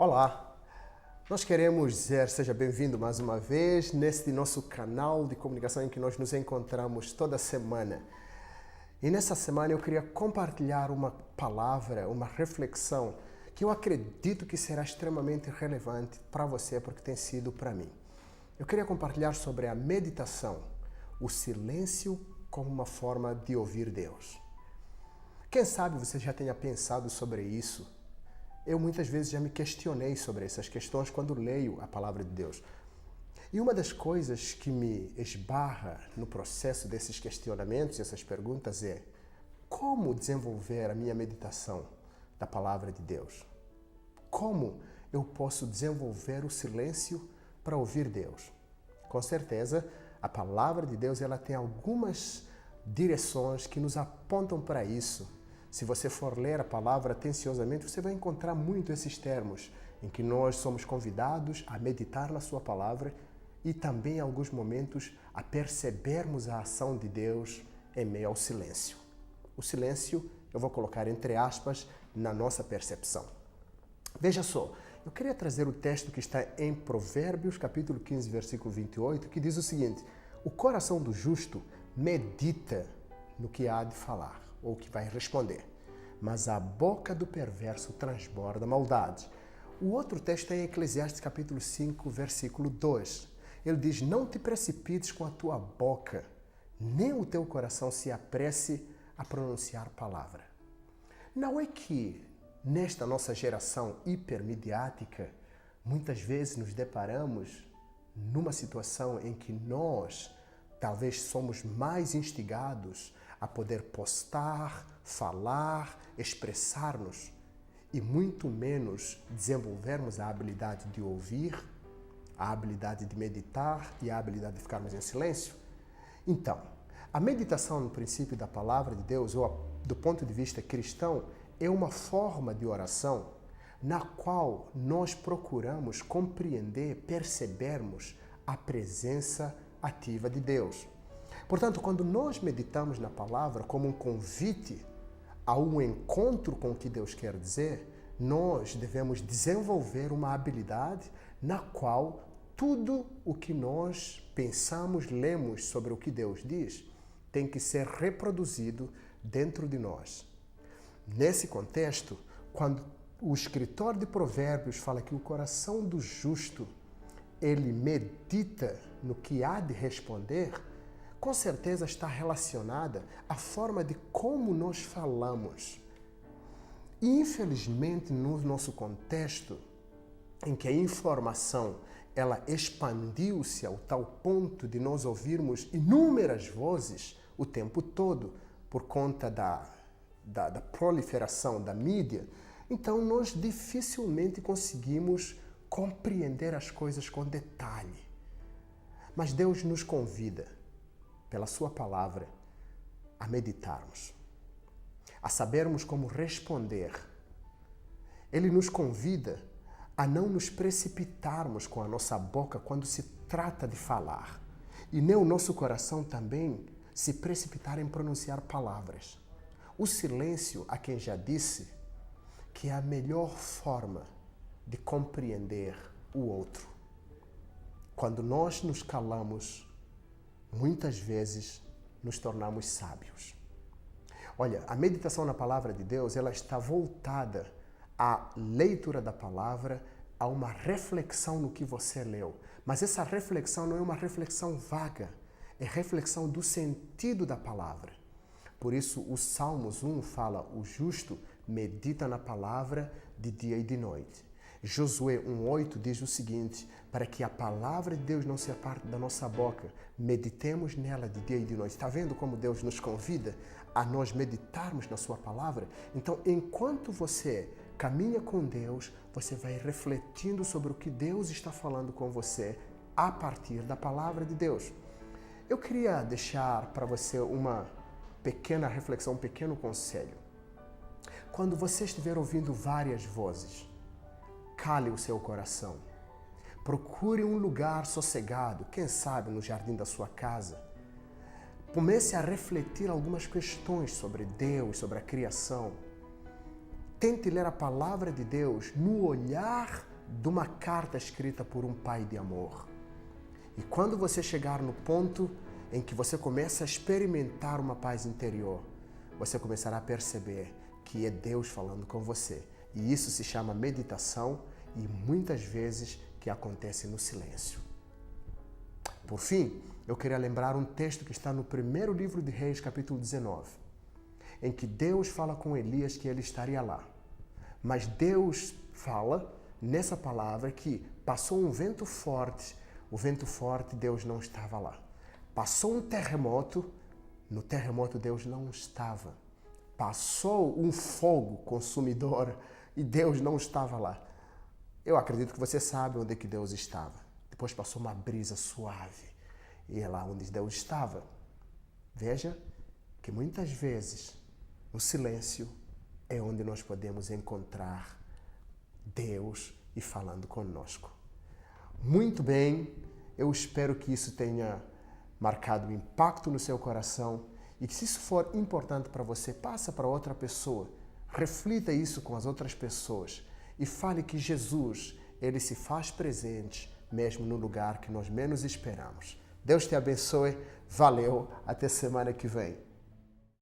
Olá, nós queremos dizer seja bem-vindo mais uma vez neste nosso canal de comunicação em que nós nos encontramos toda semana. E nessa semana eu queria compartilhar uma palavra, uma reflexão que eu acredito que será extremamente relevante para você porque tem sido para mim. Eu queria compartilhar sobre a meditação, o silêncio como uma forma de ouvir Deus. Quem sabe você já tenha pensado sobre isso? Eu muitas vezes já me questionei sobre essas questões quando leio a palavra de Deus. E uma das coisas que me esbarra no processo desses questionamentos, essas perguntas é: como desenvolver a minha meditação da palavra de Deus? Como eu posso desenvolver o silêncio para ouvir Deus? Com certeza, a palavra de Deus ela tem algumas direções que nos apontam para isso. Se você for ler a palavra atenciosamente, você vai encontrar muito esses termos em que nós somos convidados a meditar na sua palavra e também, em alguns momentos, a percebermos a ação de Deus em meio ao silêncio. O silêncio, eu vou colocar entre aspas, na nossa percepção. Veja só, eu queria trazer o texto que está em Provérbios, capítulo 15, versículo 28, que diz o seguinte: o coração do justo medita no que há de falar, ou que vai responder, mas a boca do perverso transborda maldade. O outro texto é em Eclesiastes capítulo 5, versículo 2. Ele diz: não te precipites com a tua boca, nem o teu coração se apresse a pronunciar palavra. Não é que nesta nossa geração hipermediática, muitas vezes nos deparamos numa situação em que nós talvez somos mais instigados a poder postar, falar, expressar-nos e muito menos desenvolvermos a habilidade de ouvir, a habilidade de meditar e a habilidade de ficarmos em silêncio? Então, a meditação no princípio da palavra de Deus, ou do ponto de vista cristão, é uma forma de oração na qual nós procuramos compreender, percebermos a presença ativa de Deus. Portanto, quando nós meditamos na palavra como um convite a um encontro com o que Deus quer dizer, nós devemos desenvolver uma habilidade na qual tudo o que nós pensamos, lemos sobre o que Deus diz, tem que ser reproduzido dentro de nós. Nesse contexto, quando o escritor de Provérbios fala que o coração do justo ele medita no que há de responder, com certeza está relacionada à forma de como nós falamos. E, infelizmente, no nosso contexto, em que a informação ela expandiu-se ao tal ponto de nós ouvirmos inúmeras vozes o tempo todo por conta da proliferação da mídia, então nós dificilmente conseguimos compreender as coisas com detalhe. Mas Deus nos convida, pela sua palavra, a meditarmos, a sabermos como responder. Ele nos convida a não nos precipitarmos com a nossa boca quando se trata de falar, e nem o nosso coração também se precipitar em pronunciar palavras. O silêncio, a quem já disse, que é a melhor forma de compreender o outro. Quando nós nos calamos, muitas vezes nos tornamos sábios. Olha, a meditação na palavra de Deus, ela está voltada à leitura da palavra, a uma reflexão no que você leu. Mas essa reflexão não é uma reflexão vaga, é reflexão do sentido da palavra. Por isso, o Salmos 1 fala: o justo medita na palavra de dia e de noite. Josué 1,8 diz o seguinte: para que a palavra de Deus não se aparte da nossa boca, meditemos nela de dia e de noite. Está vendo como Deus nos convida a nós meditarmos na sua palavra? Então, enquanto você caminha com Deus, você vai refletindo sobre o que Deus está falando com você a partir da palavra de Deus. Eu queria deixar para você uma pequena reflexão, um pequeno conselho. Quando você estiver ouvindo várias vozes, cale o seu coração. Procure um lugar sossegado, quem sabe no jardim da sua casa. Comece a refletir algumas questões sobre Deus, sobre a criação. Tente ler a palavra de Deus no olhar de uma carta escrita por um pai de amor. E quando você chegar no ponto em que você começa a experimentar uma paz interior, você começará a perceber que é Deus falando com você. E isso se chama meditação e muitas vezes que acontece no silêncio. Por fim, eu queria lembrar um texto que está no primeiro livro de Reis, capítulo 19, em que Deus fala com Elias que ele estaria lá. Mas Deus fala nessa palavra que passou um vento forte, o vento forte, Deus não estava lá. Passou um terremoto, no terremoto Deus não estava. Passou um fogo consumidor e Deus não estava lá. Eu acredito que você sabe onde é que Deus estava. Depois passou uma brisa suave e é lá onde Deus estava. Veja que muitas vezes o silêncio é onde nós podemos encontrar Deus e falando conosco. Muito bem, eu espero que isso tenha marcado um impacto no seu coração e que se isso for importante para você, passa para outra pessoa. Reflita isso com as outras pessoas e fale que Jesus, ele se faz presente mesmo no lugar que nós menos esperamos. Deus te abençoe, valeu, até semana que vem.